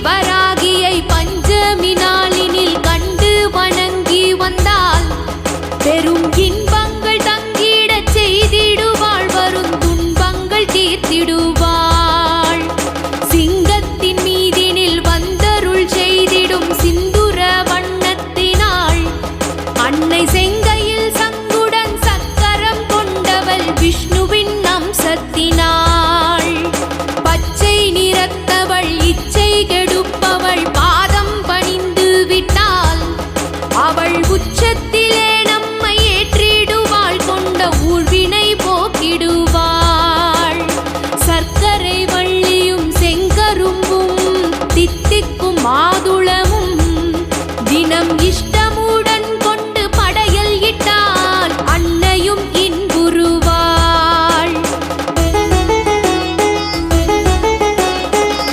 வராகியை பஞ்சமி நாளினில் கண்டு வணங்கி வந்தால் பெரும் இன்பங்கள் தங்கிடச் செய்திடுவாள், வரும் துன்பங்கள் தீர்த்திடுவாள். சிங்கத்தின் மீதினில் வந்தருள் செய்திடும் சிந்துர வண்ணத்தினாள், அன்னை செங்கையில் சங்குடன் சக்கரம் கொண்டவள் விஷ்ணுவின் அம்சத்தினாள். பச்சை நிறத்தவள் இச்சை